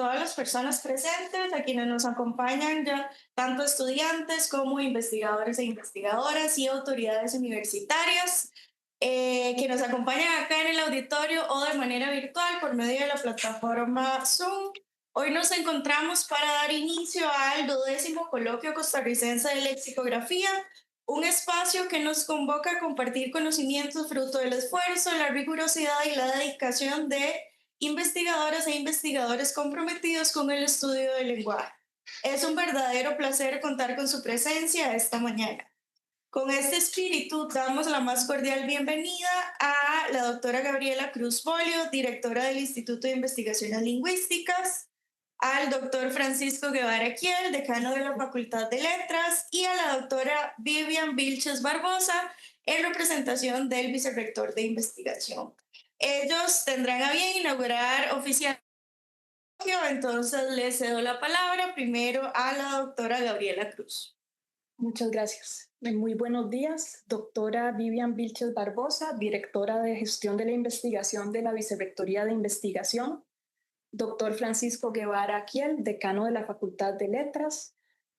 todas las personas presentes, a quienes nos acompañan ya, tanto estudiantes como investigadores e investigadoras y autoridades universitarias, que nos acompañan acá en el auditorio o de manera virtual por medio de la plataforma Zoom. Hoy nos encontramos para dar inicio al 12º Coloquio Costarricense de Lexicografía, un espacio que nos convoca a compartir conocimientos fruto del esfuerzo, la rigurosidad y la dedicación de investigadoras e investigadores comprometidos con el estudio del lenguaje. Es un verdadero placer contar con su presencia esta mañana. Con este espíritu damos la más cordial bienvenida a la doctora Gabriela Cruz Bolio, directora del Instituto de Investigaciones Lingüísticas, al doctor Francisco Guevara Kiel, decano de la Facultad de Letras, y a la doctora Vivian Vilches Barbosa, en representación del vicerrector de investigación. Ellos tendrán a bien inaugurar oficialmente, entonces les cedo la palabra primero a la doctora Gabriela Cruz. Muchas gracias. Muy buenos días, doctora Vivian Vilches Barbosa, directora de Gestión de la Investigación de la Vicerrectoría de Investigación, doctor Francisco Guevara Kiel, decano de la Facultad de Letras,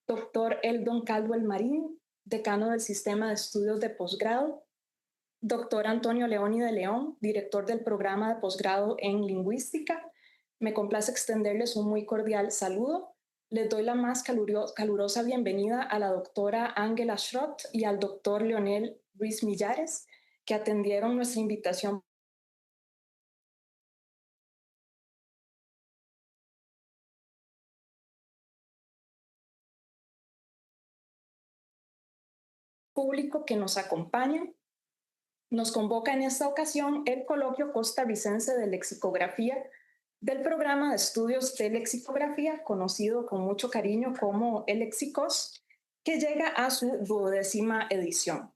doctor Eldon Caldwell Marín, decano del Sistema de Estudios de Posgrado, doctor Antonio Leoni de León, director del Programa de Posgrado en Lingüística. Me complace extenderles un muy cordial saludo. Les doy la más calurosa bienvenida a la doctora Ángela Schrott y al doctor Leonel Ruiz Millares, que atendieron nuestra invitación público que nos acompaña. Nos convoca en esta ocasión el Coloquio Costarricense de Lexicografía del Programa de Estudios de Lexicografía, conocido con mucho cariño como el Lexicos, que llega a su 12ª edición.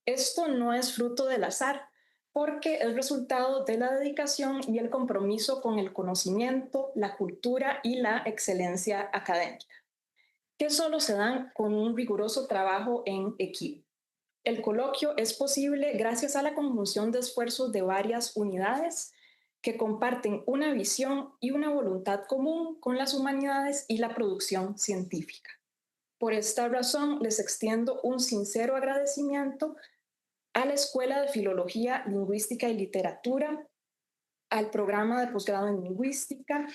Esto no es fruto del azar, porque es resultado de la dedicación y el compromiso con el conocimiento, la cultura y la excelencia académica, que solo se dan con un riguroso trabajo en equipo. El coloquio es posible gracias a la conjunción de esfuerzos de varias unidades que comparten una visión y una voluntad común con las humanidades y la producción científica. Por esta razón, les extiendo un sincero agradecimiento a la Escuela de Filología, Lingüística y Literatura, al Programa de Posgrado en Lingüística,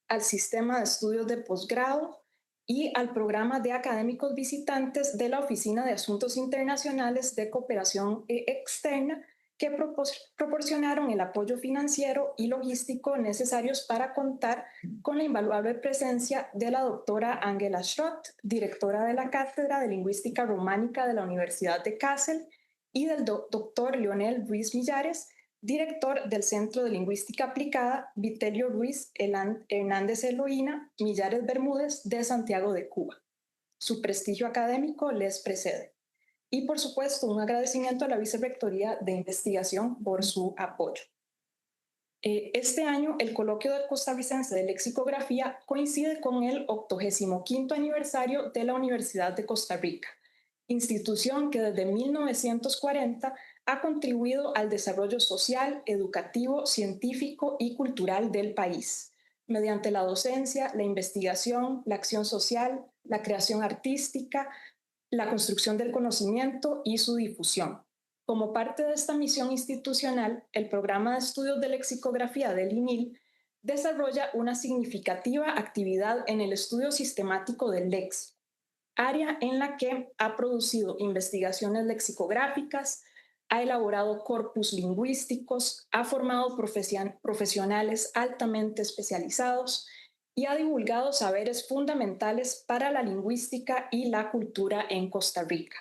al Sistema de Estudios de Posgrado y al Programa de Académicos Visitantes de la Oficina de Asuntos Internacionales de Cooperación Externa, que proporcionaron el apoyo financiero y logístico necesarios para contar con la invaluable presencia de la doctora Ángela Schrott, directora de la Cátedra de Lingüística Románica de la Universidad de Kassel, y del doctor Leonel Ruiz Millares, director del Centro de Lingüística Aplicada Vitelio Ruiz Hernández Eloína Millares Bermúdez de Santiago de Cuba. Su prestigio académico les precede. Y por supuesto, un agradecimiento a la Vicerrectoría de Investigación por su apoyo. Este año, el Coloquio Costarricense de Lexicografía coincide con el 85º aniversario de la Universidad de Costa Rica, institución que desde 1940 ha contribuido al desarrollo social, educativo, científico y cultural del país, mediante la docencia, la investigación, la acción social, la creación artística, la construcción del conocimiento y su difusión. Como parte de esta misión institucional, el Programa de Estudios de Lexicografía del INIL desarrolla una significativa actividad en el estudio sistemático del léxico, área en la que ha producido investigaciones lexicográficas, ha elaborado corpus lingüísticos, ha formado profesionales altamente especializados y ha divulgado saberes fundamentales para la lingüística y la cultura en Costa Rica.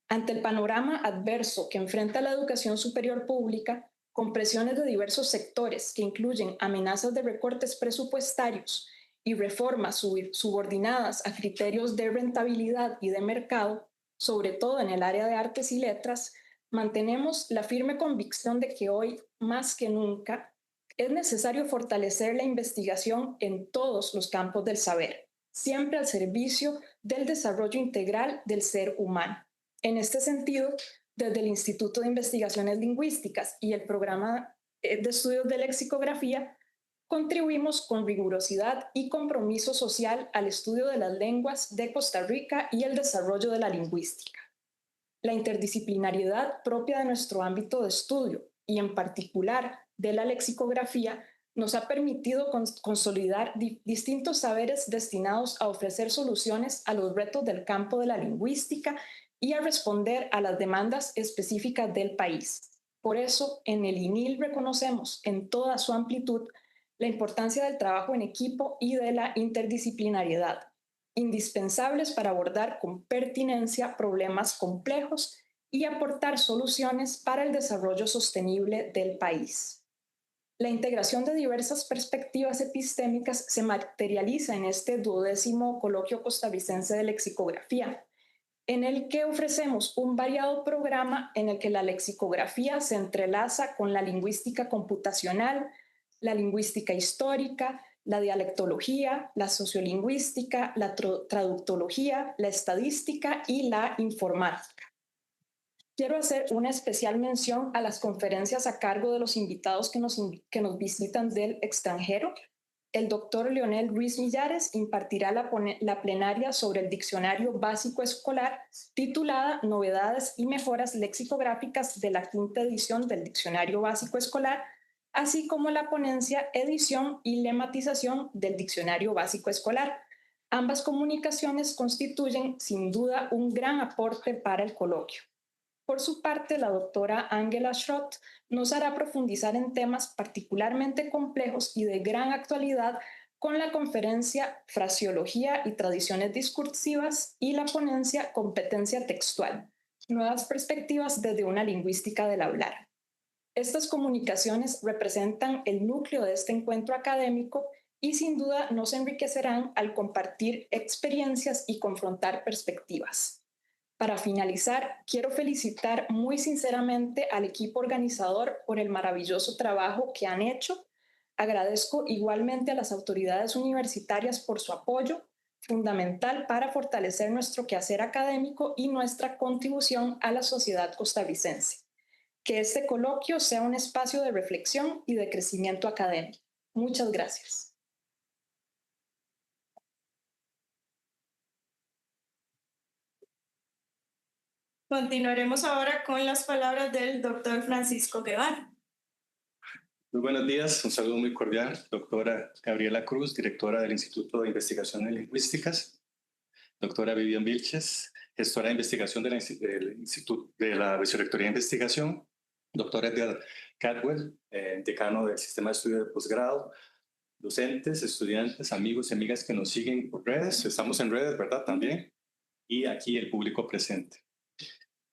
Ante el panorama adverso que enfrenta la educación superior pública, con presiones de diversos sectores que incluyen amenazas de recortes presupuestarios y reformas subordinadas a criterios de rentabilidad y de mercado, sobre todo en el área de artes y letras, mantenemos la firme convicción de que hoy, más que nunca, es necesario fortalecer la investigación en todos los campos del saber, siempre al servicio del desarrollo integral del ser humano. En este sentido, desde el Instituto de Investigaciones Lingüísticas y el Programa de Estudios de Lexicografía, contribuimos con rigurosidad y compromiso social al estudio de las lenguas de Costa Rica y el desarrollo de la lingüística. La interdisciplinariedad propia de nuestro ámbito de estudio y en particular de la lexicografía nos ha permitido consolidar distintos saberes destinados a ofrecer soluciones a los retos del campo de la lingüística y a responder a las demandas específicas del país. Por eso, en el INIL reconocemos en toda su amplitud la importancia del trabajo en equipo y de la interdisciplinariedad, indispensables para abordar con pertinencia problemas complejos y aportar soluciones para el desarrollo sostenible del país. La integración de diversas perspectivas epistémicas se materializa en este 12º Coloquio Costarricense de Lexicografía, en el que ofrecemos un variado programa en el que la lexicografía se entrelaza con la lingüística computacional, la lingüística histórica, la dialectología, la sociolingüística, la traductología, la estadística y la informática. Quiero hacer una especial mención a las conferencias a cargo de los invitados que nos visitan del extranjero. El doctor Leonel Ruiz Millares impartirá la plenaria sobre el Diccionario Básico Escolar titulada Novedades y Mejoras Lexicográficas de la quinta edición del Diccionario Básico Escolar, así como la ponencia Edición y Lematización del Diccionario Básico Escolar. Ambas comunicaciones constituyen sin duda un gran aporte para el coloquio. Por su parte, la doctora Angela Schrott nos hará profundizar en temas particularmente complejos y de gran actualidad con la conferencia Fraseología y Tradiciones Discursivas y la ponencia Competencia Textual, Nuevas Perspectivas desde una Lingüística del Hablar. Estas comunicaciones representan el núcleo de este encuentro académico y sin duda nos enriquecerán al compartir experiencias y confrontar perspectivas. Para finalizar, quiero felicitar muy sinceramente al equipo organizador por el maravilloso trabajo que han hecho. Agradezco igualmente a las autoridades universitarias por su apoyo, fundamental para fortalecer nuestro quehacer académico y nuestra contribución a la sociedad costarricense. Que este coloquio sea un espacio de reflexión y de crecimiento académico. Muchas gracias. Continuaremos ahora con las palabras del doctor Francisco Guevara. Muy buenos días, un saludo muy cordial, doctora Gabriela Cruz, directora del Instituto de Investigaciones Lingüísticas, doctora Vivian Vilches, gestora de investigación del Instituto de la Vicerrectoría de Investigación, doctora Edgar Cadwell, decano del Sistema de Estudio de Posgrado, docentes, estudiantes, amigos y amigas que nos siguen por redes, estamos en redes, ¿verdad? También, y aquí el público presente.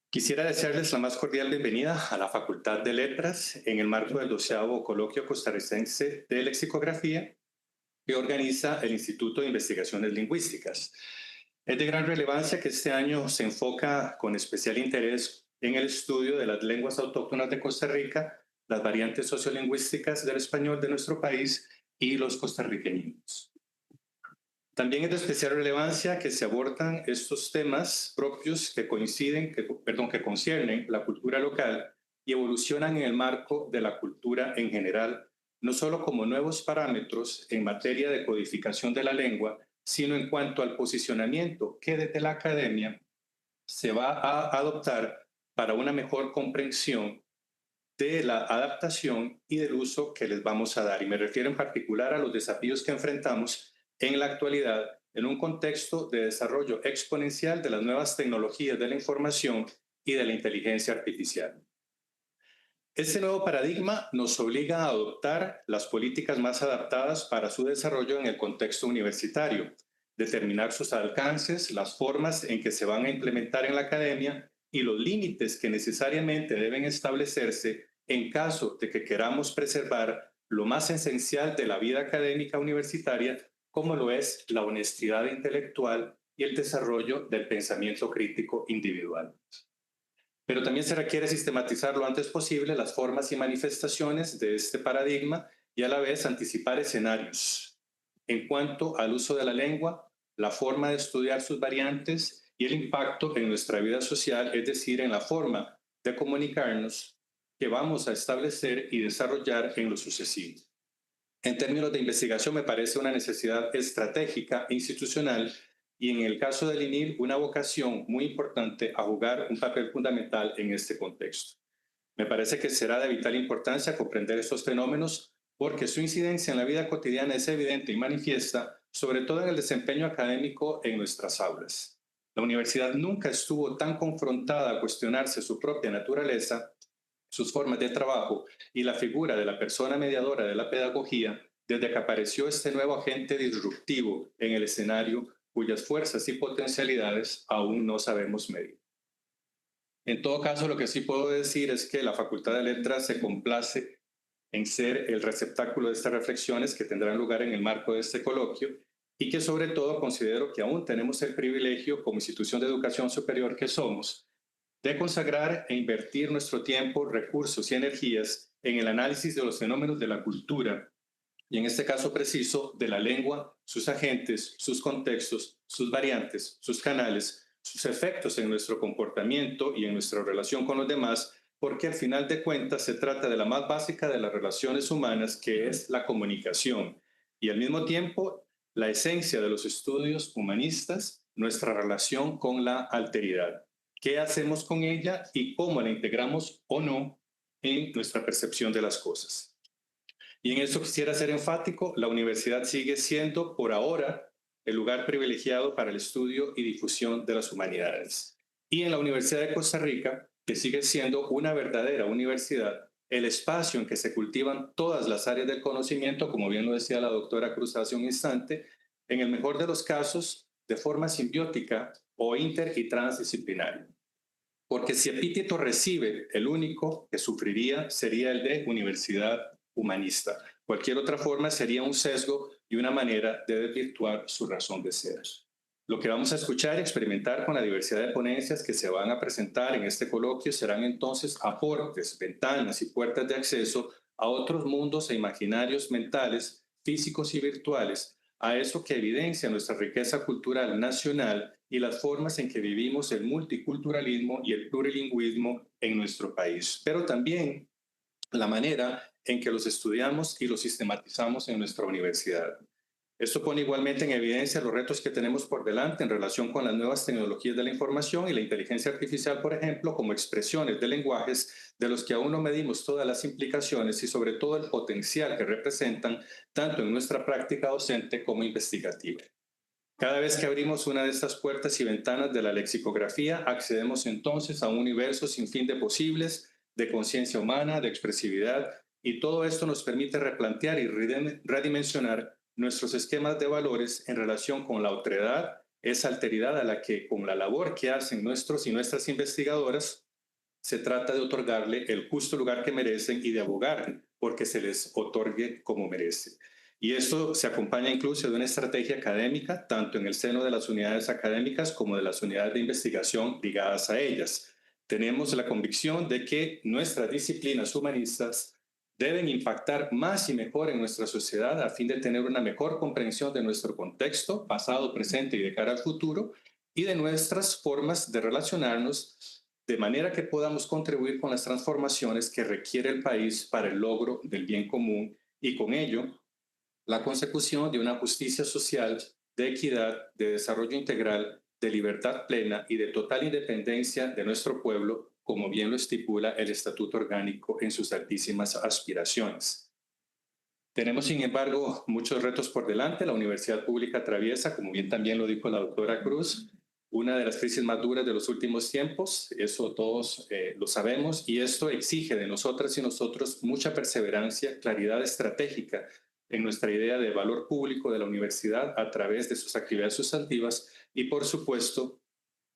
Quisiera desearles la más cordial bienvenida a la Facultad de Letras en el marco del 12º Coloquio Costarricense de Lexicografía que organiza el Instituto de Investigaciones Lingüísticas. Es de gran relevancia que este año se enfoca con especial interés en el estudio de las lenguas autóctonas de Costa Rica, las variantes sociolingüísticas del español de nuestro país y los costarriqueños. También es de especial relevancia que se abordan estos temas propios que conciernen la cultura local y evolucionan en el marco de la cultura en general, no solo como nuevos parámetros en materia de codificación de la lengua, sino en cuanto al posicionamiento que desde la academia se va a adoptar para una mejor comprensión de la adaptación y del uso que les vamos a dar. Y me refiero en particular a los desafíos que enfrentamos en la actualidad en un contexto de desarrollo exponencial de las nuevas tecnologías de la información y de la inteligencia artificial. Este nuevo paradigma nos obliga a adoptar las políticas más adaptadas para su desarrollo en el contexto universitario, determinar sus alcances, las formas en que se van a implementar en la academia y los límites que necesariamente deben establecerse en caso de que queramos preservar lo más esencial de la vida académica universitaria, como lo es la honestidad intelectual y el desarrollo del pensamiento crítico individual. Pero también se requiere sistematizar lo antes posible las formas y manifestaciones de este paradigma y a la vez anticipar escenarios en cuanto al uso de la lengua, la forma de estudiar sus variantes y el impacto en nuestra vida social, es decir, en la forma de comunicarnos que vamos a establecer y desarrollar en lo sucesivo. En términos de investigación, me parece una necesidad estratégica e institucional y en el caso del INIL, una vocación muy importante a jugar un papel fundamental en este contexto. Me parece que será de vital importancia comprender estos fenómenos porque su incidencia en la vida cotidiana es evidente y manifiesta, sobre todo en el desempeño académico en nuestras aulas. La universidad nunca estuvo tan confrontada a cuestionarse su propia naturaleza, sus formas de trabajo y la figura de la persona mediadora de la pedagogía desde que apareció este nuevo agente disruptivo en el escenario cuyas fuerzas y potencialidades aún no sabemos medir. En todo caso, lo que sí puedo decir es que la Facultad de Letras se complace en ser el receptáculo de estas reflexiones que tendrán lugar en el marco de este coloquio y que sobre todo considero que aún tenemos el privilegio como institución de educación superior que somos de consagrar e invertir nuestro tiempo, recursos y energías en el análisis de los fenómenos de la cultura y en este caso preciso de la lengua, sus agentes, sus contextos, sus variantes, sus canales, sus efectos en nuestro comportamiento y en nuestra relación con los demás, porque al final de cuentas se trata de la más básica de las relaciones humanas, que es la comunicación, y al mismo tiempo la esencia de los estudios humanistas, nuestra relación con la alteridad. ¿Qué hacemos con ella y cómo la integramos o no en nuestra percepción de las cosas? Y en eso quisiera ser enfático, la universidad sigue siendo por ahora el lugar privilegiado para el estudio y difusión de las humanidades. Y en la Universidad de Costa Rica, que sigue siendo una verdadera universidad, el espacio en que se cultivan todas las áreas del conocimiento, como bien lo decía la doctora Cruz hace un instante, en el mejor de los casos, de forma simbiótica o inter y transdisciplinaria. Porque si epíteto recibe, el único que sufriría sería el de universidad humanista. Cualquier otra forma sería un sesgo y una manera de desvirtuar su razón de ser. Lo que vamos a escuchar y experimentar con la diversidad de ponencias que se van a presentar en este coloquio serán entonces aportes, ventanas y puertas de acceso a otros mundos e imaginarios mentales, físicos y virtuales, a eso que evidencia nuestra riqueza cultural nacional y las formas en que vivimos el multiculturalismo y el plurilingüismo en nuestro país, pero también la manera en que los estudiamos y los sistematizamos en nuestra universidad. Esto pone igualmente en evidencia los retos que tenemos por delante en relación con las nuevas tecnologías de la información y la inteligencia artificial, por ejemplo, como expresiones de lenguajes de los que aún no medimos todas las implicaciones y sobre todo el potencial que representan tanto en nuestra práctica docente como investigativa. Cada vez que abrimos una de estas puertas y ventanas de la lexicografía, accedemos entonces a un universo sin fin de posibles, de conciencia humana, de expresividad, y todo esto nos permite replantear y redimensionar nuestros esquemas de valores en relación con la otredad, esa alteridad a la que, con la labor que hacen nuestros y nuestras investigadoras, se trata de otorgarle el justo lugar que merecen y de abogar porque se les otorgue como merece. Y esto se acompaña incluso de una estrategia académica, tanto en el seno de las unidades académicas como de las unidades de investigación ligadas a ellas. Tenemos la convicción de que nuestras disciplinas humanistas deben impactar más y mejor en nuestra sociedad a fin de tener una mejor comprensión de nuestro contexto, pasado, presente y de cara al futuro, y de nuestras formas de relacionarnos de manera que podamos contribuir con las transformaciones que requiere el país para el logro del bien común y con ello la consecución de una justicia social, de equidad, de desarrollo integral, de libertad plena y de total independencia de nuestro pueblo, como bien lo estipula el Estatuto Orgánico en sus altísimas aspiraciones. Tenemos, sin embargo, muchos retos por delante. La universidad pública atraviesa, como bien también lo dijo la doctora Cruz, una de las crisis más duras de los últimos tiempos. Eso todos lo sabemos, y esto exige de nosotras y nosotros mucha perseverancia, claridad estratégica en nuestra idea de valor público de la universidad a través de sus actividades sustantivas y, por supuesto,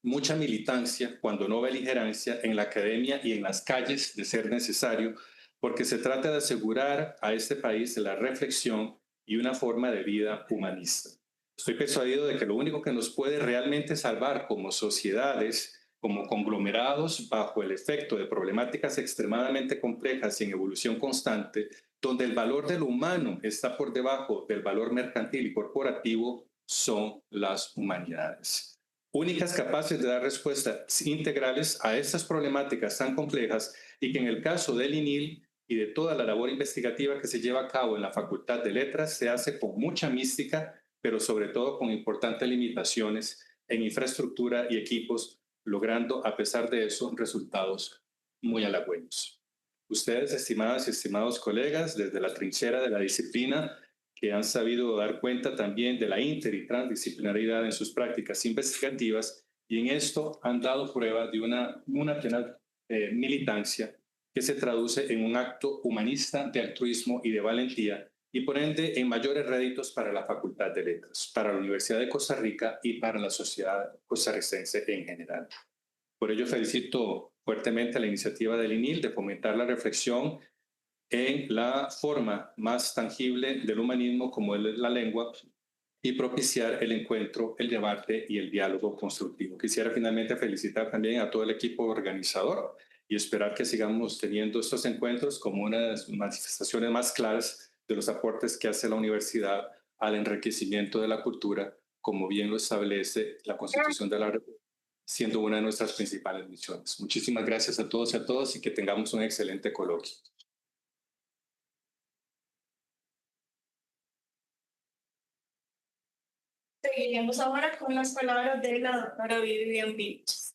mucha militancia, cuando no beligerancia, en la academia y en las calles de ser necesario, porque se trata de asegurar a este país la reflexión y una forma de vida humanista. Estoy persuadido de que lo único que nos puede realmente salvar como sociedades, como conglomerados bajo el efecto de problemáticas extremadamente complejas y en evolución constante, donde el valor del humano está por debajo del valor mercantil y corporativo, son las humanidades. Únicas capaces de dar respuestas integrales a estas problemáticas tan complejas y que en el caso del INIL y de toda la labor investigativa que se lleva a cabo en la Facultad de Letras se hace con mucha mística, pero sobre todo con importantes limitaciones en infraestructura y equipos, logrando a pesar de eso resultados muy halagüeños. Ustedes, estimadas y estimados colegas, desde la trinchera de la disciplina, que han sabido dar cuenta también de la inter y transdisciplinaridad en sus prácticas investigativas, y en esto han dado prueba de una plena militancia que se traduce en un acto humanista de altruismo y de valentía, y por ende en mayores réditos para la Facultad de Letras, para la Universidad de Costa Rica y para la sociedad costarricense en general. Por ello felicito fuertemente la iniciativa del INIL de fomentar la reflexión en la forma más tangible del humanismo como es la lengua y propiciar el encuentro, el debate y el diálogo constructivo. Quisiera finalmente felicitar también a todo el equipo organizador y esperar que sigamos teniendo estos encuentros como unas manifestaciones más claras de los aportes que hace la universidad al enriquecimiento de la cultura, como bien lo establece la Constitución de la República, siendo una de nuestras principales misiones. Muchísimas gracias a todos y a todas y que tengamos un excelente coloquio. Seguiremos ahora con las palabras de la doctora Vivian Vilches.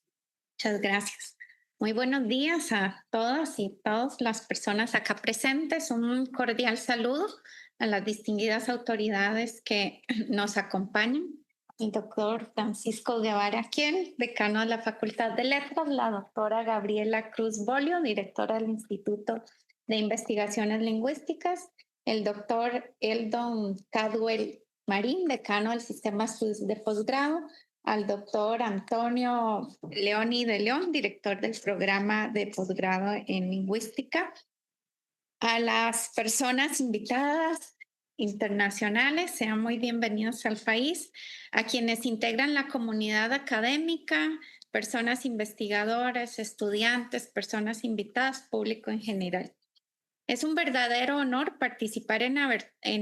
Muchas gracias. Muy buenos días a todas y todas las personas acá presentes. Un cordial saludo a las distinguidas autoridades que nos acompañan. El doctor Francisco Guevara Kiel, decano de la Facultad de Letras, la doctora Gabriela Cruz Bolio, directora del Instituto de Investigaciones Lingüísticas, el doctor Eldon Cadwell Marín, decano del Sistema de Estudios de Posgrado, al doctor Antonio Leoni de León, director del programa de posgrado en lingüística, a las personas invitadas internacionales, sean muy bienvenidos al país, a quienes integran la comunidad académica, personas investigadoras, estudiantes, personas invitadas, público en general. Es un verdadero honor participar en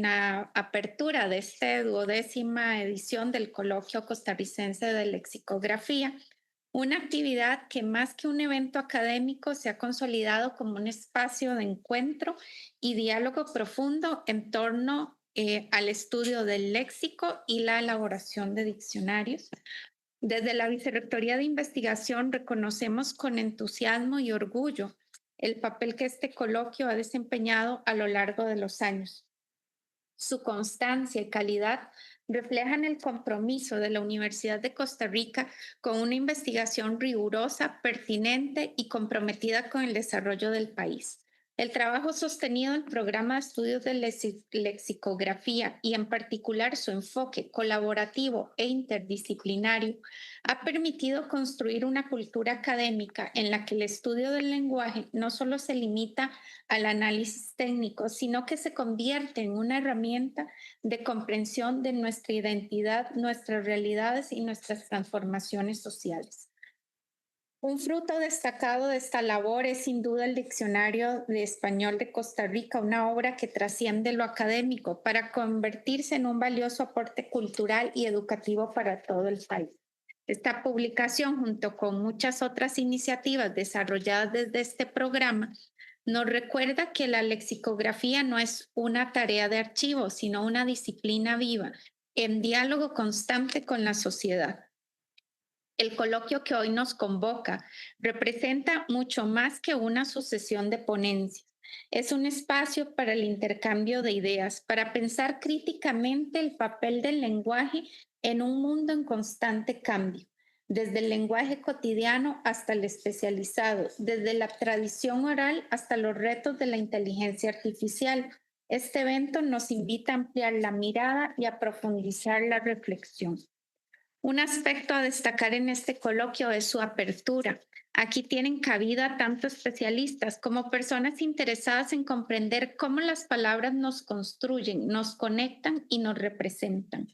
la apertura de esta 12ª edición del Coloquio Costarricense de Lexicografía, una actividad que más que un evento académico se ha consolidado como un espacio de encuentro y diálogo profundo en torno al estudio del léxico y la elaboración de diccionarios. Desde la Vicerrectoría de Investigación reconocemos con entusiasmo y orgullo el papel que este coloquio ha desempeñado a lo largo de los años. Su constancia y calidad reflejan el compromiso de la Universidad de Costa Rica con una investigación rigurosa, pertinente y comprometida con el desarrollo del país. El trabajo sostenido en el programa de estudios de lexicografía y en particular su enfoque colaborativo e interdisciplinario ha permitido construir una cultura académica en la que el estudio del lenguaje no solo se limita al análisis técnico, sino que se convierte en una herramienta de comprensión de nuestra identidad, nuestras realidades y nuestras transformaciones sociales. Un fruto destacado de esta labor es sin duda el Diccionario de Español de Costa Rica, una obra que trasciende lo académico para convertirse en un valioso aporte cultural y educativo para todo el país. Esta publicación, junto con muchas otras iniciativas desarrolladas desde este programa, nos recuerda que la lexicografía no es una tarea de archivo, sino una disciplina viva, en diálogo constante con la sociedad. El coloquio que hoy nos convoca representa mucho más que una sucesión de ponencias. Es un espacio para el intercambio de ideas, para pensar críticamente el papel del lenguaje en un mundo en constante cambio, desde el lenguaje cotidiano hasta el especializado, desde la tradición oral hasta los retos de la inteligencia artificial. Este evento nos invita a ampliar la mirada y a profundizar la reflexión. Un aspecto a destacar en este coloquio es su apertura. Aquí tienen cabida tanto especialistas como personas interesadas en comprender cómo las palabras nos construyen, nos conectan y nos representan.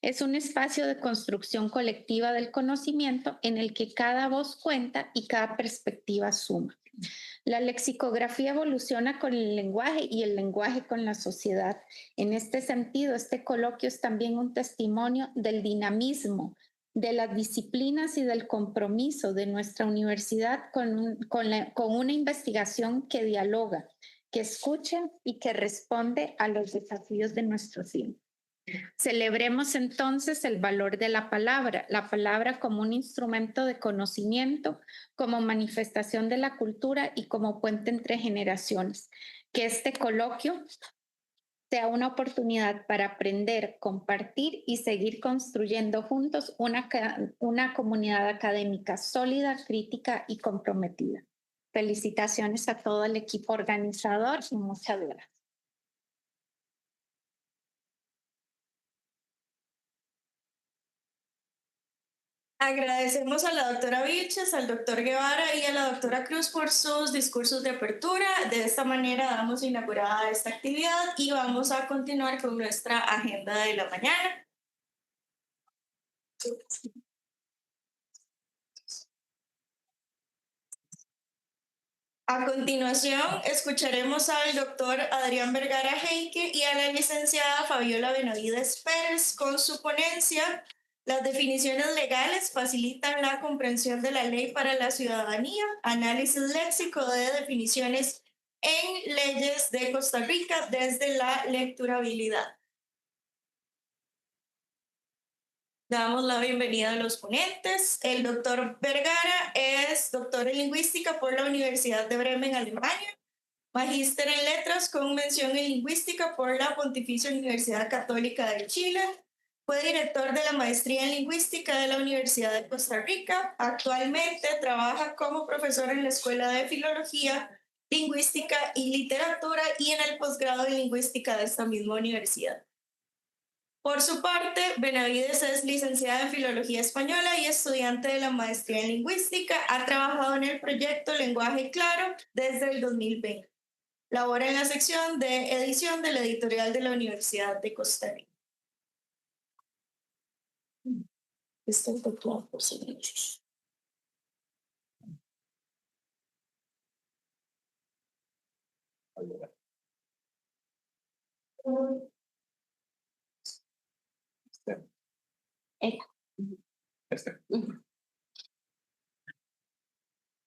Es un espacio de construcción colectiva del conocimiento en el que cada voz cuenta y cada perspectiva suma. La lexicografía evoluciona con el lenguaje y el lenguaje con la sociedad. En este sentido, este coloquio es también un testimonio del dinamismo, de las disciplinas y del compromiso de nuestra universidad con una investigación que dialoga, que escucha y que responde a los desafíos de nuestro tiempo. Celebremos entonces el valor de la palabra como un instrumento de conocimiento, como manifestación de la cultura y como puente entre generaciones. Que este coloquio sea una oportunidad para aprender, compartir y seguir construyendo juntos una comunidad académica sólida, crítica y comprometida. Felicitaciones a todo el equipo organizador y muchas gracias. Agradecemos a la doctora Vilches, al doctor Guevara y a la doctora Cruz por sus discursos de apertura. De esta manera damos inaugurada esta actividad y vamos a continuar con nuestra agenda de la mañana. A continuación, escucharemos al doctor Adrián Vergara Heike y a la licenciada Fabiola Benavides Pérez con su ponencia. Las definiciones legales facilitan la comprensión de la ley para la ciudadanía, análisis léxico de definiciones en leyes de Costa Rica desde la lecturabilidad. Damos la bienvenida a los ponentes. El doctor Vergara es doctor en lingüística por la Universidad de Bremen, Alemania, magíster en letras con mención en lingüística por la Pontificia Universidad Católica de Chile. Fue director de la maestría en lingüística de la Universidad de Costa Rica. Actualmente trabaja como profesor en la Escuela de Filología, Lingüística y Literatura y en el posgrado en lingüística de esta misma universidad. Por su parte, Benavides es licenciada en Filología Española y estudiante de la maestría en Lingüística. Ha trabajado en el proyecto Lenguaje Claro desde el 2020. Labora en la sección de edición de la editorial de la Universidad de Costa Rica. Este es el doctor por servicios.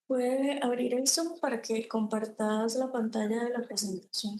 Puede abrir el Zoom para que compartas la pantalla de la presentación.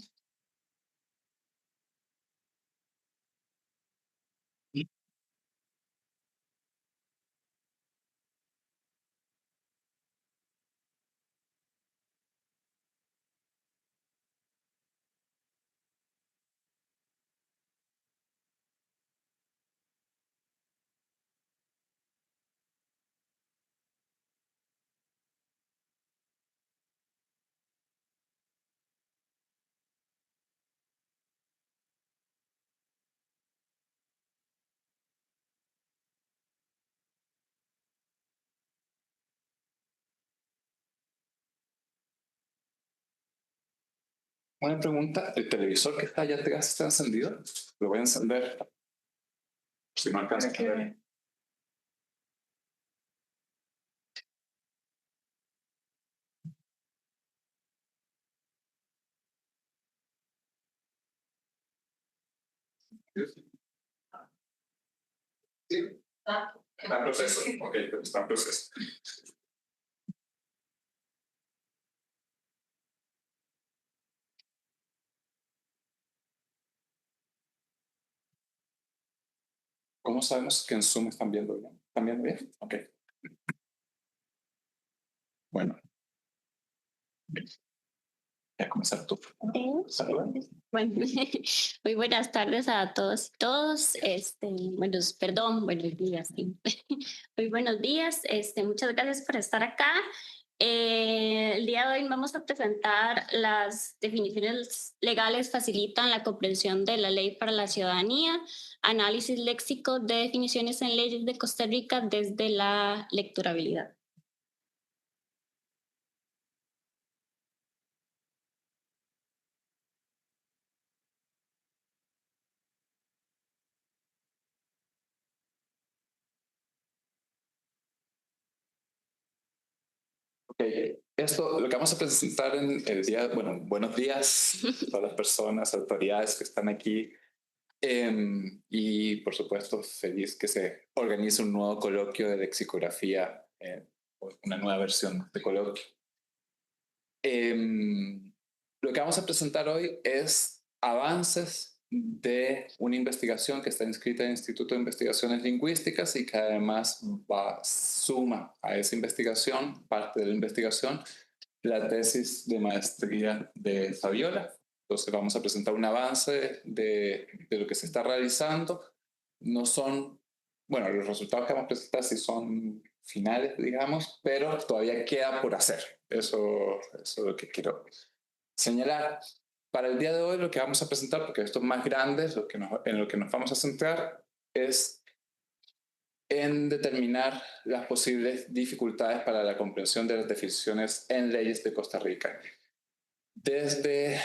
Una pregunta, ¿el televisor que está allá atrás está encendido? Lo voy a encender. Si no alcanza a ver. Sí. Está en proceso. Ok, está en proceso. ¿Cómo sabemos que en Zoom están viendo bien? ¿Están viendo bien? Ok. Bueno. Voy a comenzar tú. Saludos. Bueno, muy buenas tardes a todos y todos. Buenos días. Sí. Muy buenos días. Muchas gracias por estar acá. El día de hoy vamos a presentar las definiciones legales facilitan la comprensión de la ley para la ciudadanía, análisis léxico de definiciones en leyes de Costa Rica desde la lecturabilidad. Ok, esto lo que vamos a presentar en el día, bueno, buenos días a todas las personas, autoridades que están aquí y por supuesto feliz que se organice un nuevo coloquio de lexicografía, una nueva versión de coloquio. Lo que vamos a presentar hoy es avances de una investigación que está inscrita en el Instituto de Investigaciones Lingüísticas y que además suma a esa investigación, parte de la investigación, la tesis de maestría de Fabiola. Entonces vamos a presentar un avance de lo que se está realizando. No son, bueno, los resultados que vamos a presentar sí son finales, digamos, pero todavía queda por hacer. Eso es lo que quiero señalar. Para el día de hoy lo que vamos a presentar, porque esto es más grande, en lo que nos vamos a centrar es en determinar las posibles dificultades para la comprensión de las definiciones en leyes de Costa Rica. Desde,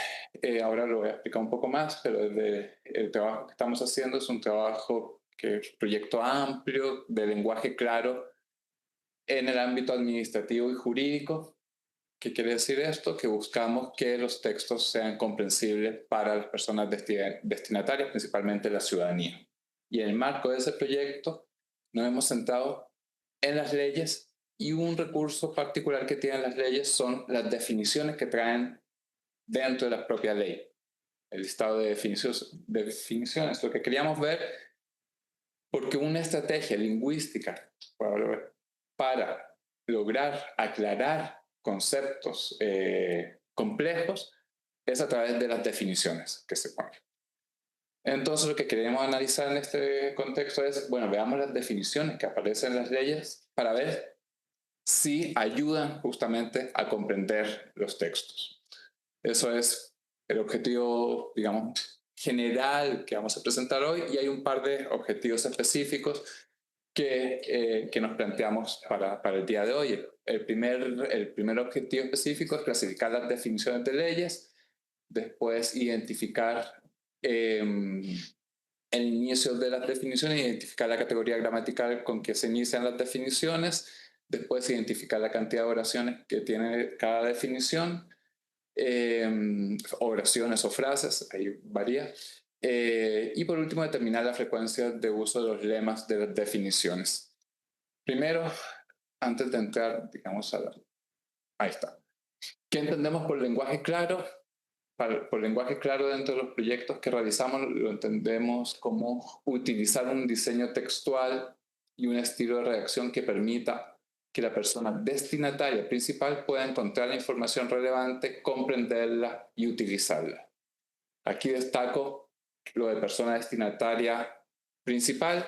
ahora lo voy a explicar un poco más, pero desde el trabajo que estamos haciendo es un trabajo que es un proyecto amplio de lenguaje claro en el ámbito administrativo y jurídico. ¿Qué quiere decir esto? Que buscamos que los textos sean comprensibles para las personas destinatarias, principalmente la ciudadanía. Y en el marco de ese proyecto nos hemos centrado en las leyes y un recurso particular que tienen las leyes son las definiciones que traen dentro de la propia ley. El listado de definiciones. Lo que queríamos ver, porque una estrategia lingüística para lograr aclarar conceptos complejos es a través de las definiciones que se ponen. Entonces lo que queremos analizar en este contexto es, bueno, veamos las definiciones que aparecen en las leyes para ver si ayudan justamente a comprender los textos. Eso es el objetivo, digamos, general que vamos a presentar hoy, y hay un par de objetivos específicos que nos planteamos para el día de hoy. El primer objetivo específico es clasificar las definiciones de leyes, después identificar el inicio de las definiciones, identificar la categoría gramatical con que se inician las definiciones, después identificar la cantidad de oraciones que tiene cada definición, oraciones o frases, ahí varía. Y por último, determinar la frecuencia de uso de los lemas de las definiciones. Primero, antes de entrar, digamos, ahí está. ¿Qué entendemos por lenguaje claro? Por lenguaje claro, dentro de los proyectos que realizamos, lo entendemos como utilizar un diseño textual y un estilo de redacción que permita que la persona destinataria principal pueda encontrar la información relevante, comprenderla y utilizarla. Aquí destaco lo de persona destinataria principal,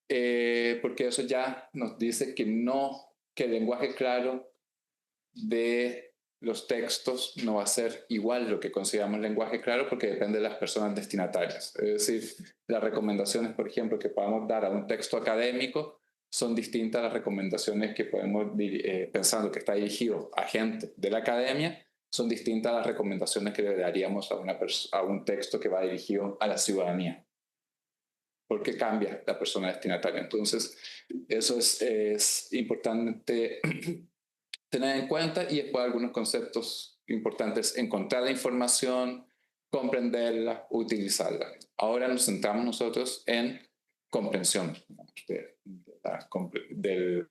porque eso ya nos dice que el lenguaje claro de los textos no va a ser igual lo que consideramos lenguaje claro, porque depende de las personas destinatarias. Es decir, las recomendaciones, por ejemplo, que podamos dar a un texto académico son distintas a las recomendaciones que podemos, pensando que está dirigido a gente de la academia, son distintas a las recomendaciones que le daríamos a un texto que va dirigido a la ciudadanía, porque cambia la persona destinataria. Entonces, eso es importante tener en cuenta, y después algunos conceptos importantes: encontrar la información, comprenderla, utilizarla. Ahora nos centramos nosotros en comprensión del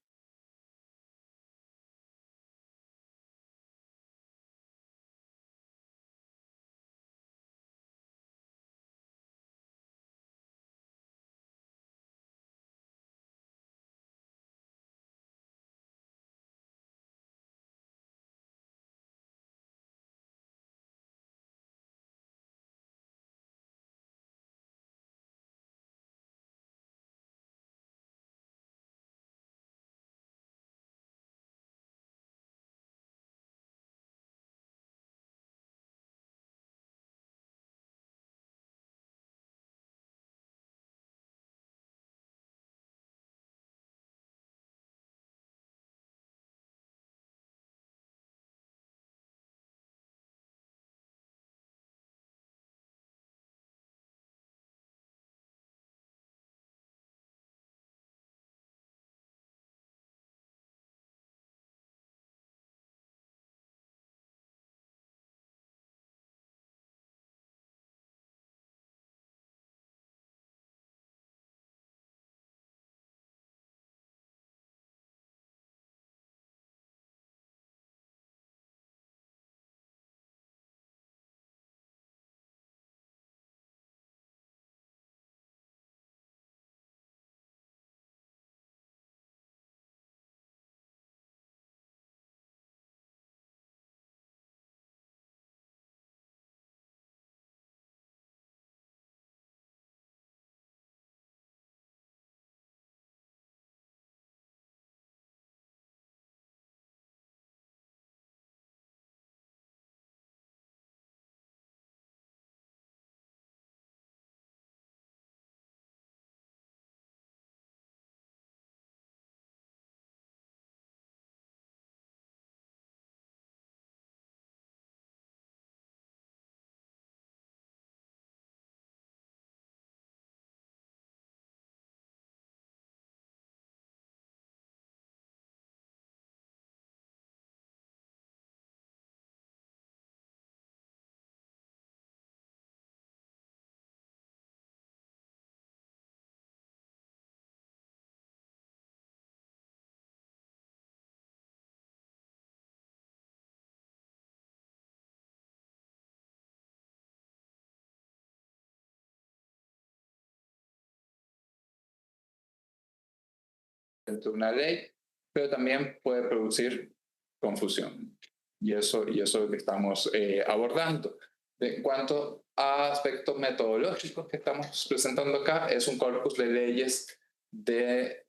dentro de una ley, pero también puede producir confusión. Y eso es lo que estamos abordando. En cuanto a aspectos metodológicos que estamos presentando acá, es un corpus de leyes del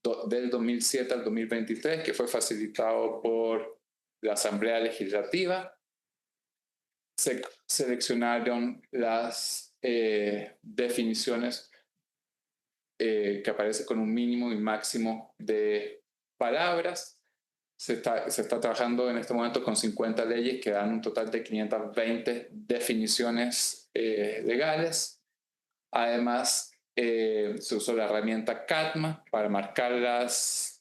2007 al 2023 que fue facilitado por la Asamblea Legislativa. Se seleccionaron las definiciones que aparecen con un mínimo y máximo de palabras. Se está trabajando en este momento con 50 leyes que dan un total de 520 definiciones legales. Además, se usó la herramienta CADMA para marcar las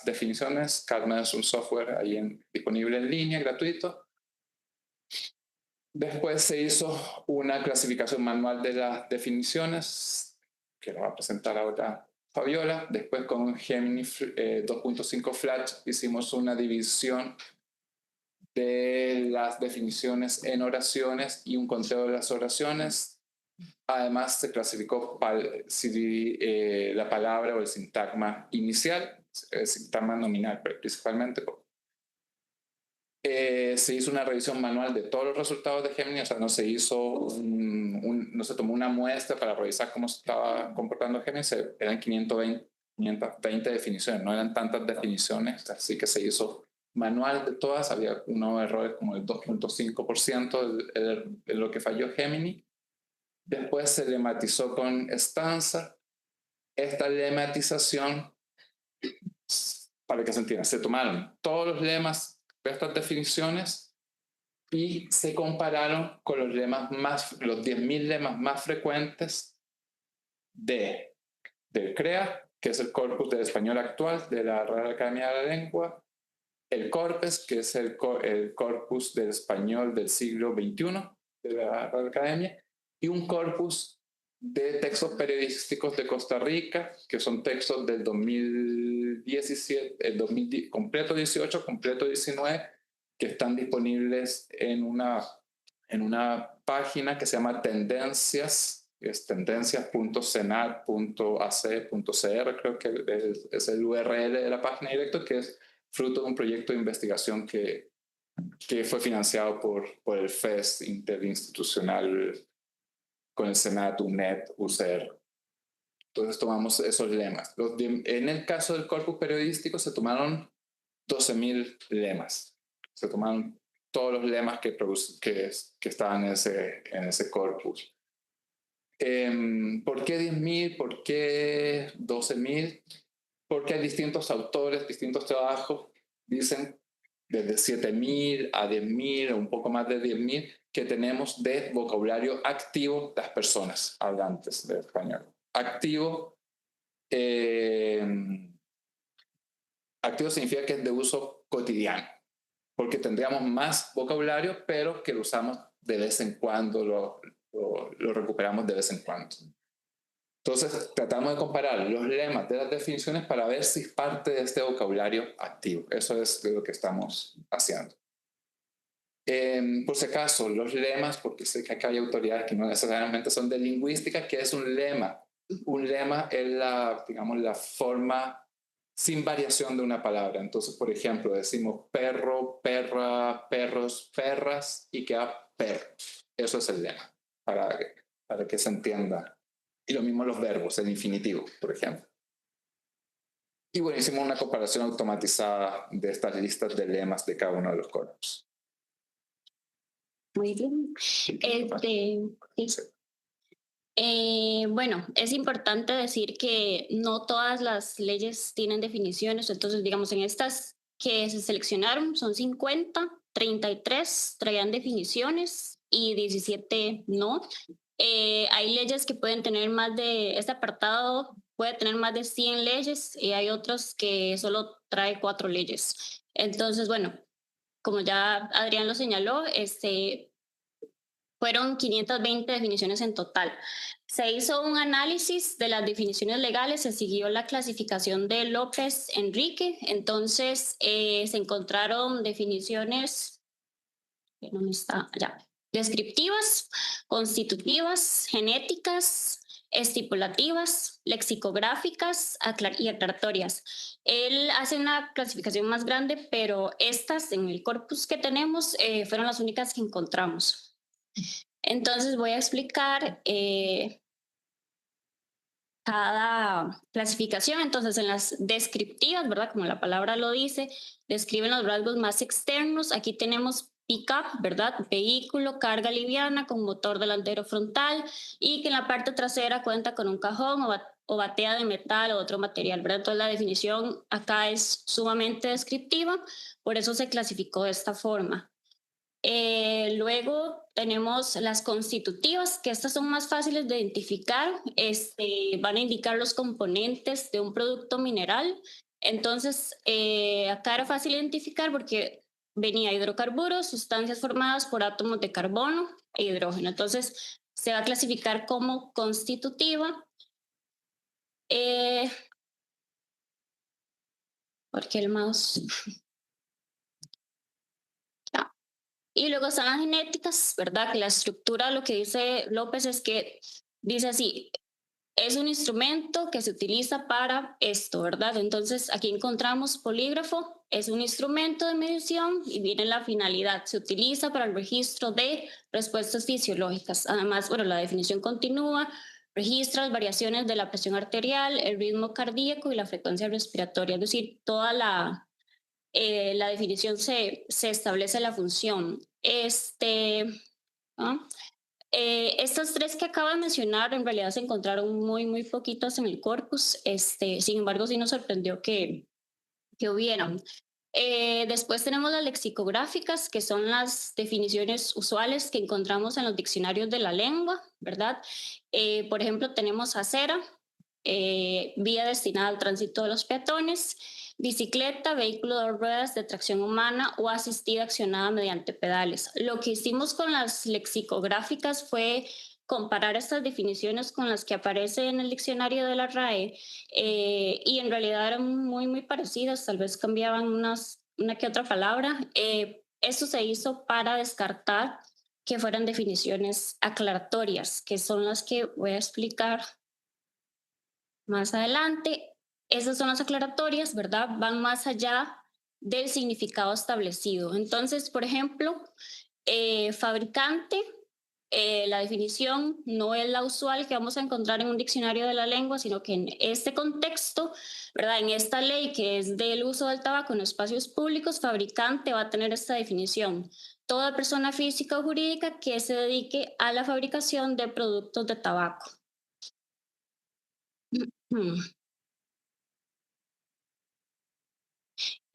definiciones. CADMA es un software ahí disponible en línea, gratuito. Después se hizo una clasificación manual de las definiciones, que lo va a presentar ahora Fabiola. Después con Gemini 2.5 Flash hicimos una división de las definiciones en oraciones y un conteo de las oraciones. Además se clasificó la palabra o el sintagma inicial, el sintagma nominal, pero principalmente. Se hizo una revisión manual de todos los resultados de Gemini, o sea, no se hizo no se tomó una muestra para revisar cómo se estaba comportando Gemini, eran 520 definiciones, no eran tantas definiciones, así que se hizo manual de todas, había unos errores como el 2.5% de lo que falló Gemini. Después se lematizó con Stanza. Esta lematización, para que se entienda, se tomaron todos los lemas de estas definiciones y se compararon con los 10.000 lemas más frecuentes del CREA, que es el Corpus del Español Actual de la Real Academia de la Lengua, el CORPES, que es el Corpus del Español del siglo XXI de la Real Academia, y un corpus de textos periodísticos de Costa Rica, que son textos del 2017, completo 18, completo 19, que están disponibles en una página que se llama Tendencias, es tendencias.senat.ac.cr, creo que es el URL de la página directo, que es fruto de un proyecto de investigación que fue financiado por el FES interinstitucional con el Senat, UNED, UCR. Entonces tomamos esos lemas. En el caso del corpus periodístico se tomaron 12.000 lemas. Se tomaron todos los lemas que estaban en ese corpus. ¿Por qué 10.000? ¿Por qué 12.000? Porque hay distintos autores, distintos trabajos, dicen desde 7.000 a 10.000 o un poco más de 10.000 que tenemos de vocabulario activo las personas hablantes de español. Activo significa que es de uso cotidiano, porque tendríamos más vocabulario, pero que lo usamos de vez en cuando, lo recuperamos de vez en cuando. Entonces, tratamos de comparar los lemas de las definiciones para ver si es parte de este vocabulario activo. Eso es lo que estamos haciendo. Por si acaso, los lemas, porque sé que acá hay autoridades que no necesariamente son de lingüística, ¿qué es un lema? Un lema es la forma sin variación de una palabra. Entonces, por ejemplo, decimos perro, perra, perros, perras y queda perro. Eso es el lema, para que se entienda. Y lo mismo los verbos, el infinitivo, por ejemplo. Y bueno, hicimos una comparación automatizada de estas listas de lemas de cada uno de los corpus. Muy bien. Sí. Bueno, es importante decir que no todas las leyes tienen definiciones, entonces digamos en estas que se seleccionaron son 50, 33 traían definiciones y 17 no. Hay leyes que pueden tener este apartado puede tener más de 100 leyes y hay otros que solo trae 4 leyes. Entonces, bueno, como ya Adrián lo señaló, fueron 520 definiciones en total. Se hizo un análisis de las definiciones legales, se siguió la clasificación de López Enrique, entonces se encontraron definiciones, ¿dónde está? Ya. Descriptivas, constitutivas, genéticas, estipulativas, lexicográficas y aclaratorias. Él hace una clasificación más grande, pero estas en el corpus que tenemos fueron las únicas que encontramos. Entonces voy a explicar cada clasificación. Entonces, en las descriptivas, ¿verdad? Como la palabra lo dice, describen los rasgos más externos. Aquí tenemos pick-up, ¿verdad? Vehículo, carga liviana con motor delantero frontal y que en la parte trasera cuenta con un cajón o batea de metal o otro material, ¿verdad? Entonces, la definición acá es sumamente descriptiva, por eso se clasificó de esta forma. Luego tenemos las constitutivas, que estas son más fáciles de identificar. Van a indicar los componentes de un producto mineral. Entonces, acá era fácil identificar porque venía hidrocarburos, sustancias formadas por átomos de carbono e hidrógeno. Entonces, se va a clasificar como constitutiva. Porque el mouse... Y luego están las genéticas, ¿verdad? Que la estructura, lo que dice López es que dice así, es un instrumento que se utiliza para esto, ¿verdad? Entonces aquí encontramos polígrafo, es un instrumento de medición y viene la finalidad, se utiliza para el registro de respuestas fisiológicas. Además, bueno, la definición continúa, registra las variaciones de la presión arterial, el ritmo cardíaco y la frecuencia respiratoria, es decir, toda la definición se establece la función. Estas tres que acabo de mencionar en realidad se encontraron muy poquitas en el corpus. Sin embargo, sí nos sorprendió que hubieran. Después tenemos las lexicográficas, que son las definiciones usuales que encontramos en los diccionarios de la lengua, ¿verdad? Por ejemplo, tenemos acera, vía destinada al tránsito de los peatones, bicicleta, vehículo de ruedas de tracción humana o asistida accionada mediante pedales. Lo que hicimos con las lexicográficas fue comparar estas definiciones con las que aparecen en el diccionario de la RAE y en realidad eran muy parecidas, tal vez cambiaban una que otra palabra. Esto se hizo para descartar que fueran definiciones aclaratorias, que son las que voy a explicar más adelante. Esas son las aclaratorias, ¿verdad? Van más allá del significado establecido. Entonces, por ejemplo, fabricante, la definición no es la usual que vamos a encontrar en un diccionario de la lengua, sino que en este contexto, ¿verdad? En esta ley que es del uso del tabaco en espacios públicos, fabricante va a tener esta definición. Toda persona física o jurídica que se dedique a la fabricación de productos de tabaco.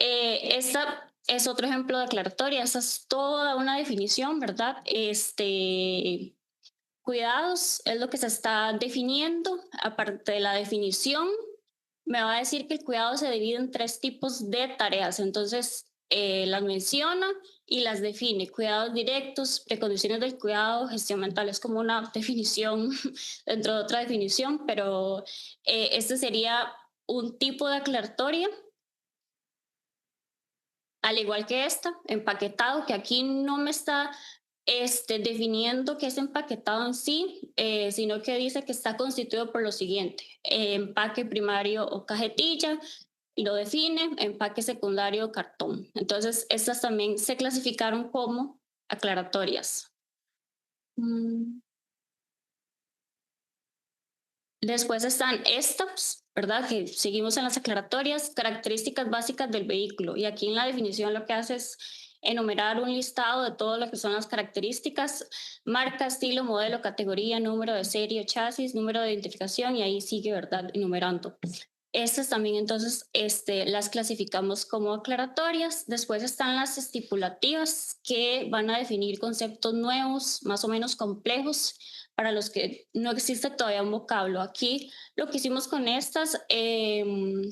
Esta es otro ejemplo de aclaratoria. Esta es toda una definición, ¿verdad? Cuidados es lo que se está definiendo. Aparte de la definición, me va a decir que el cuidado se divide en 3 tipos de tareas. Entonces, las menciona y las define. Cuidados directos, precondiciones del cuidado, gestión mental. Es como una definición dentro de otra definición, pero este sería un tipo de aclaratoria. Al igual que esta, empaquetado, que aquí no me está definiendo qué es empaquetado en sí, sino que dice que está constituido por lo siguiente: empaque primario o cajetilla, lo define, empaque secundario o cartón. Entonces, estas también se clasificaron como aclaratorias. Después están estas, ¿verdad? Que seguimos en las aclaratorias, características básicas del vehículo. Y aquí en la definición lo que hace es enumerar un listado de todo lo que son las características: marca, estilo, modelo, categoría, número de serie, chasis, número de identificación, y ahí sigue, ¿verdad? Enumerando. Estas también entonces las clasificamos como aclaratorias. Después están las estipulativas, que van a definir conceptos nuevos, más o menos complejos, para los que no existe todavía un vocablo. Aquí lo que hicimos con estas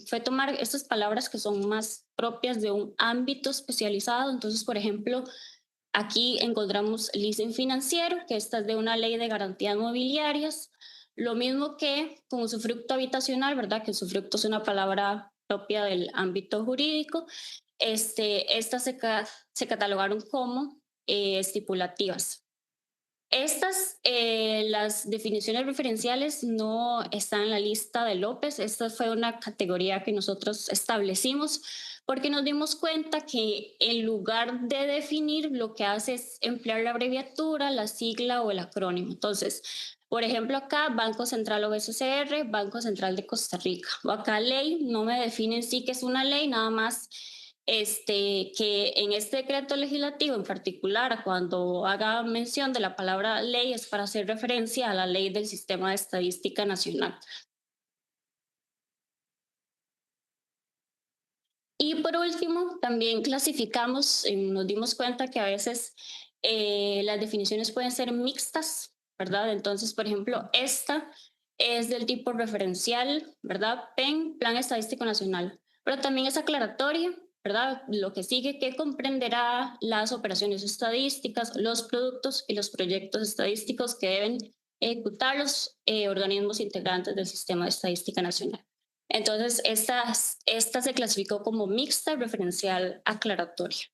fue tomar estas palabras que son más propias de un ámbito especializado. Entonces, por ejemplo, aquí encontramos leasing financiero, que esta es de una ley de garantías mobiliarias. Lo mismo que con usufructo habitacional, ¿verdad? Que usufructo es una palabra propia del ámbito jurídico. Estas se catalogaron como estipulativas. Las definiciones referenciales no están en la lista de López. Esta fue una categoría que nosotros establecimos porque nos dimos cuenta que en lugar de definir, lo que hace es emplear la abreviatura, la sigla o el acrónimo. Entonces, por ejemplo, acá Banco Central o BCCR, Banco Central de Costa Rica. O acá ley, no me definen sí que es una ley, nada más que en este decreto legislativo en particular, cuando haga mención de la palabra ley, es para hacer referencia a la ley del Sistema de Estadística Nacional. Y por último, también clasificamos, nos dimos cuenta que a veces las definiciones pueden ser mixtas, ¿verdad? Entonces, por ejemplo, esta es del tipo referencial, ¿verdad? PEN, Plan Estadístico Nacional, pero también es aclaratoria, ¿verdad? Lo que sigue que comprenderá las operaciones estadísticas, los productos y los proyectos estadísticos que deben ejecutar los organismos integrantes del Sistema de Estadística Nacional. Entonces, esta se clasificó como mixta referencial aclaratoria.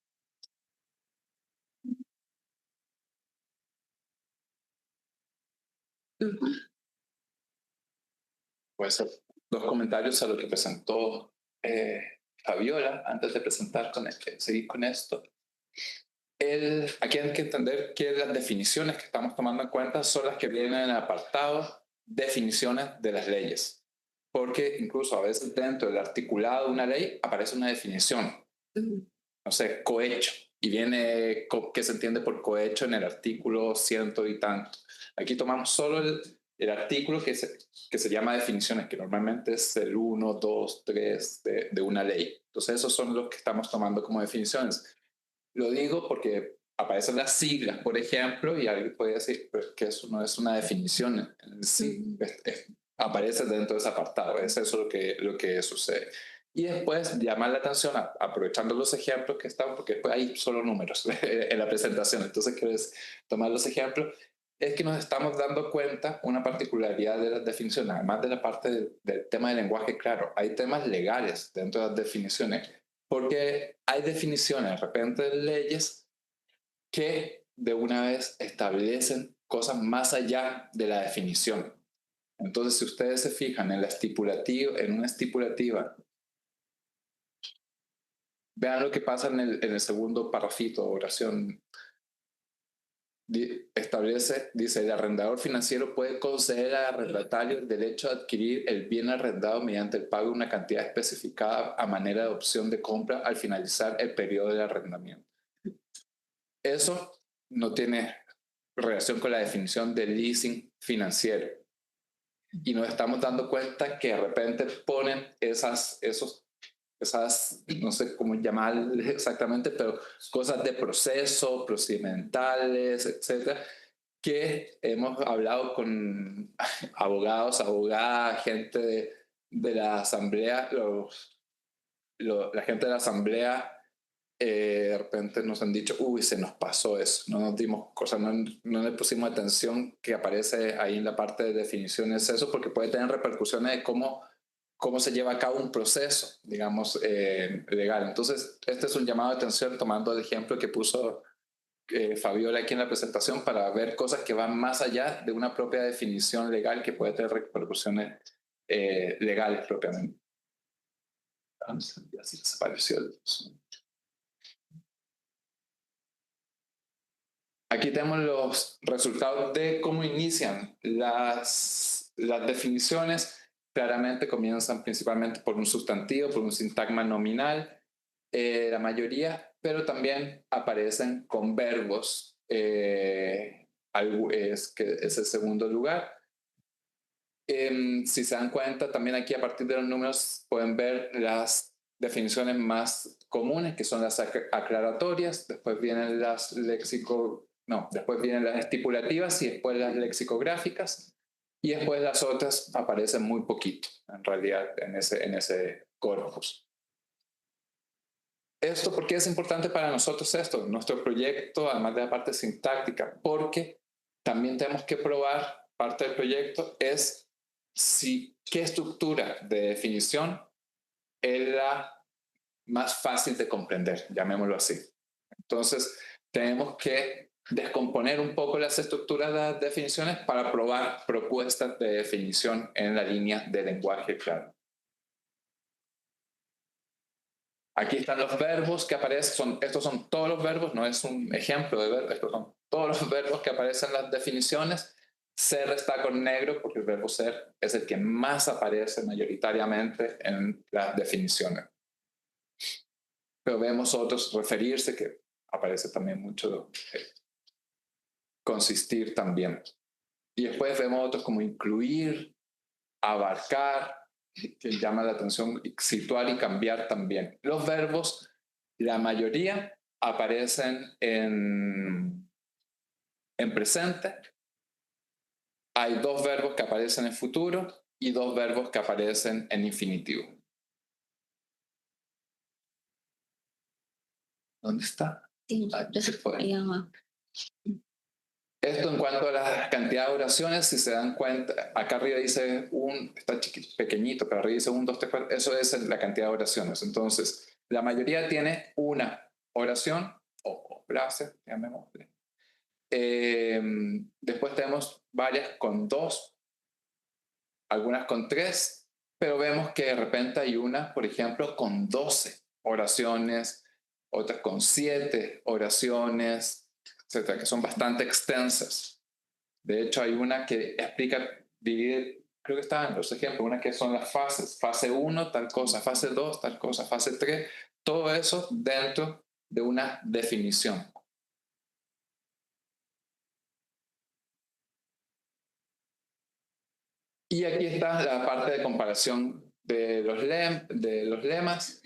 Pues dos comentarios a lo que presentó Fabiola antes de seguir con esto. Aquí hay que entender que las definiciones que estamos tomando en cuenta son las que vienen en el apartado definiciones de las leyes. Porque incluso a veces dentro del articulado de una ley aparece una definición. No sé, cohecho. Y viene qué se entiende por cohecho en el artículo ciento y tanto. Aquí tomamos solo el artículo que se llama definiciones, que normalmente es el 1, 2, 3 de una ley. Entonces esos son los que estamos tomando como definiciones. Lo digo porque aparecen las siglas, por ejemplo, y alguien puede decir que eso no es una definición. Sí, aparece dentro de ese apartado. Es eso lo que sucede. Y después llamar la atención, aprovechando los ejemplos que están, porque después hay solo números en la presentación. Entonces, quiero tomar los ejemplos. Es que nos estamos dando cuenta una particularidad de las definiciones, además de la parte del tema del lenguaje, claro, hay temas legales dentro de las definiciones, porque hay definiciones, de repente, de leyes que de una vez establecen cosas más allá de la definición. Entonces, si ustedes se fijan en una estipulativa, vean lo que pasa en el segundo parrafito, oración. Dice, el arrendador financiero puede conceder al arrendatario el derecho a adquirir el bien arrendado mediante el pago de una cantidad especificada a manera de opción de compra al finalizar el periodo de arrendamiento. Eso no tiene relación con la definición de leasing financiero. Y nos estamos dando cuenta que de repente ponen esas, no sé cómo llamarle exactamente, pero cosas de proceso, procedimentales, etcétera, que hemos hablado con abogados, abogadas, gente de la asamblea, la gente de la asamblea, de repente nos han dicho, uy, se nos pasó eso, no nos dimos cosas, no le pusimos atención que aparece ahí en la parte de definiciones eso, porque puede tener repercusiones de cómo se lleva a cabo un proceso, digamos, legal. Entonces, este es un llamado de atención tomando el ejemplo que puso Fabiola aquí en la presentación para ver cosas que van más allá de una propia definición legal que puede tener repercusiones legales propiamente. Así desapareció el... Aquí tenemos los resultados de cómo inician las definiciones. Claramente comienzan principalmente por un sustantivo, por un sintagma nominal, la mayoría, pero también aparecen con verbos, que es el segundo lugar. Si se dan cuenta, también aquí a partir de los números pueden ver las definiciones más comunes, que son las aclaratorias, después vienen después vienen las estipulativas y después las lexicográficas. Y después las otras aparecen muy poquito, en realidad, en ese corpus. ¿Por qué es importante para nosotros esto? Nuestro proyecto, además de la parte sintáctica, porque también tenemos que probar, parte del proyecto es qué estructura de definición es la más fácil de comprender, llamémoslo así. Entonces, tenemos que descomponer un poco las estructuras de las definiciones para probar propuestas de definición en la línea de lenguaje claro. Aquí están los verbos que aparecen, estos son todos los verbos, no es un ejemplo de verbo, estos son todos los verbos que aparecen en las definiciones. Ser está con negro porque el verbo ser es el que más aparece mayoritariamente en las definiciones. Pero vemos otros, referirse, que aparece también mucho, consistir también. Y después vemos otros como incluir, abarcar, que llama la atención, situar y cambiar también. Los verbos, la mayoría aparecen en presente. Hay 2 verbos que aparecen en futuro y 2 verbos que aparecen en infinitivo. ¿Dónde está? Sí, Ahí se fue. ahí abajo. Esto en cuanto a la cantidad de oraciones, si se dan cuenta, acá arriba dice está chiquito, pequeñito, pero arriba dice 1, 2, 3, 4, eso es la cantidad de oraciones. Entonces, la mayoría tiene una oración o frase, llamémosle. Después tenemos varias con 2, algunas con 3, pero vemos que de repente hay una, por ejemplo, con 12 oraciones, otras con 7 oraciones, etcétera, que son bastante extensas. De hecho, hay una que explica, divide, creo que estaban los ejemplos, una que son las fases. Fase 1, tal cosa, fase 2, tal cosa, fase 3, todo eso dentro de una definición. Y aquí está la parte de comparación de los lemas.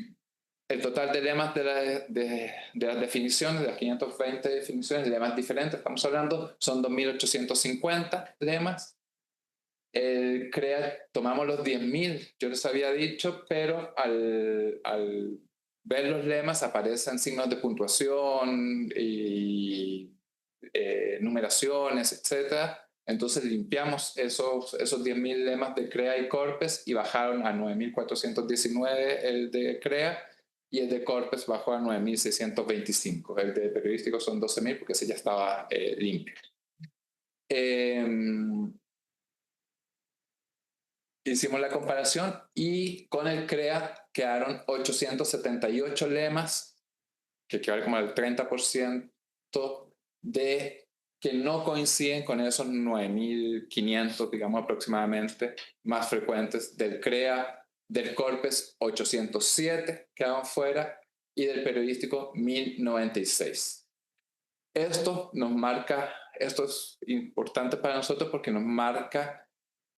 El total de lemas de las definiciones, de las 520 definiciones, lemas diferentes, estamos hablando, son 2.850 lemas. El CREA, tomamos los 10.000, yo les había dicho, pero al ver los lemas aparecen signos de puntuación y numeraciones, etc. Entonces limpiamos esos 10.000 lemas de CREA y Corpes y bajaron a 9.419 el de CREA, y el de Corpes bajó a 9.625. El de periodístico son 12.000 porque ese ya estaba limpio. Hicimos la comparación y con el CREA quedaron 878 lemas, que equivale como al 30% de que no coinciden con esos 9.500, digamos aproximadamente, más frecuentes del CREA. Del Corpes 807 quedaban fuera y del periodístico 1.096. Esto es importante para nosotros porque nos marca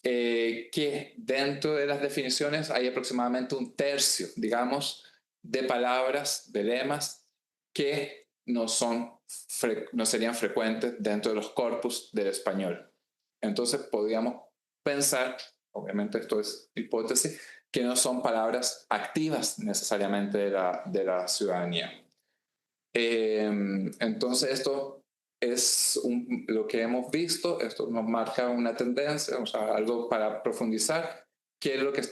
que dentro de las definiciones hay aproximadamente 1/3, digamos, de palabras, de lemas que no serían frecuentes dentro de los corpus del español. Entonces podríamos pensar, obviamente esto es hipótesis, que no son palabras activas necesariamente de la ciudadanía. Entonces esto es lo que hemos visto, esto nos marca una tendencia, o sea, algo para profundizar, que es lo que es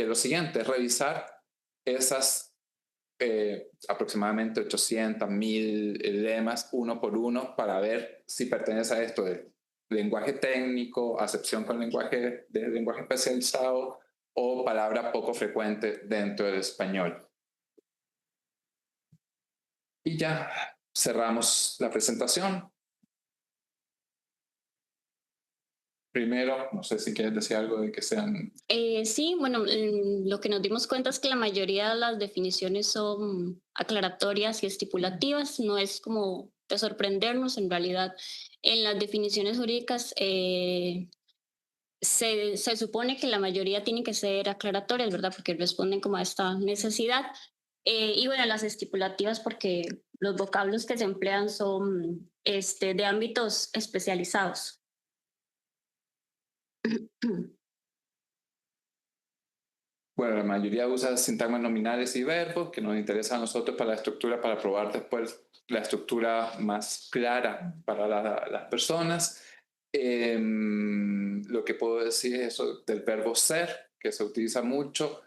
lo siguiente, revisar esas aproximadamente 800.000 lemas uno por uno para ver si pertenece a esto de lenguaje técnico, acepción con lenguaje especializado o palabra poco frecuente dentro del español. Y ya cerramos la presentación. Primero, no sé si quieres decir algo de que sean... Sí, bueno, lo que nos dimos cuenta es que la mayoría de las definiciones son aclaratorias y estipulativas, no es como de sorprendernos en realidad. En las definiciones jurídicas se supone que la mayoría tienen que ser aclaratorias, ¿verdad? Porque responden como a esta necesidad. Y bueno, las estipulativas porque los vocablos que se emplean son de ámbitos especializados. Bueno, la mayoría usa sintagmas nominales y verbos que nos interesan a nosotros para la estructura, para probar después la estructura más clara para las personas. Lo que puedo decir es eso del verbo ser, que se utiliza mucho,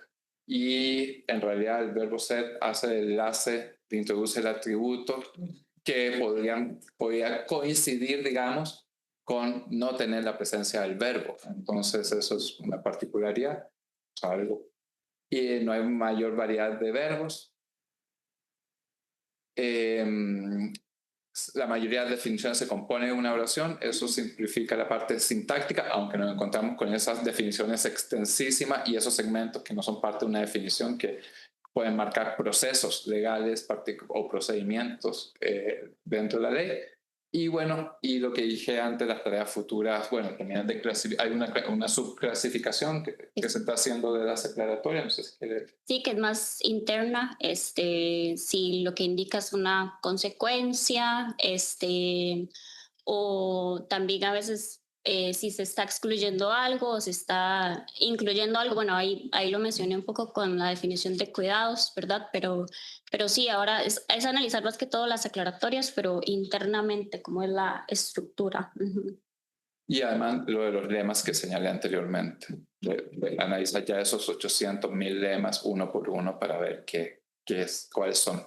y en realidad el verbo ser hace el enlace, introduce el atributo que podría coincidir, digamos, con no tener la presencia del verbo. Entonces, eso es una particularidad, algo. Y no hay mayor variedad de verbos. La mayoría de definiciones se compone de una oración, eso simplifica la parte sintáctica, aunque nos encontramos con esas definiciones extensísimas y esos segmentos que no son parte de una definición, que pueden marcar procesos legales o procedimientos dentro de la ley. Y bueno, y lo que dije antes, las tareas futuras, bueno, también hay una subclasificación que se está haciendo de las declaratorias, no sé si quiere. Sí, que es más interna, si lo que indica es una consecuencia, o también a veces si se está excluyendo algo o se está incluyendo algo, bueno, ahí lo mencioné un poco con la definición de cuidados, ¿verdad? Pero sí, ahora es analizar más que todo las aclaratorias, pero internamente, cómo es la estructura. Y además lo de los lemas que señalé anteriormente, analizar ya esos 800,000 lemas uno por uno para ver cuáles son,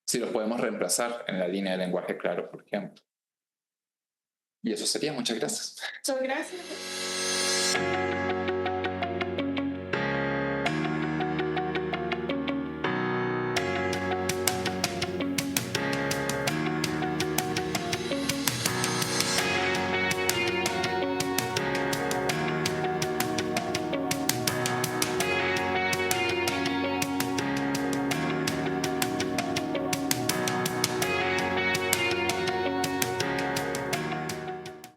si los podemos reemplazar en la línea de lenguaje claro, por ejemplo. Y eso sería. Muchas gracias. Muchas gracias.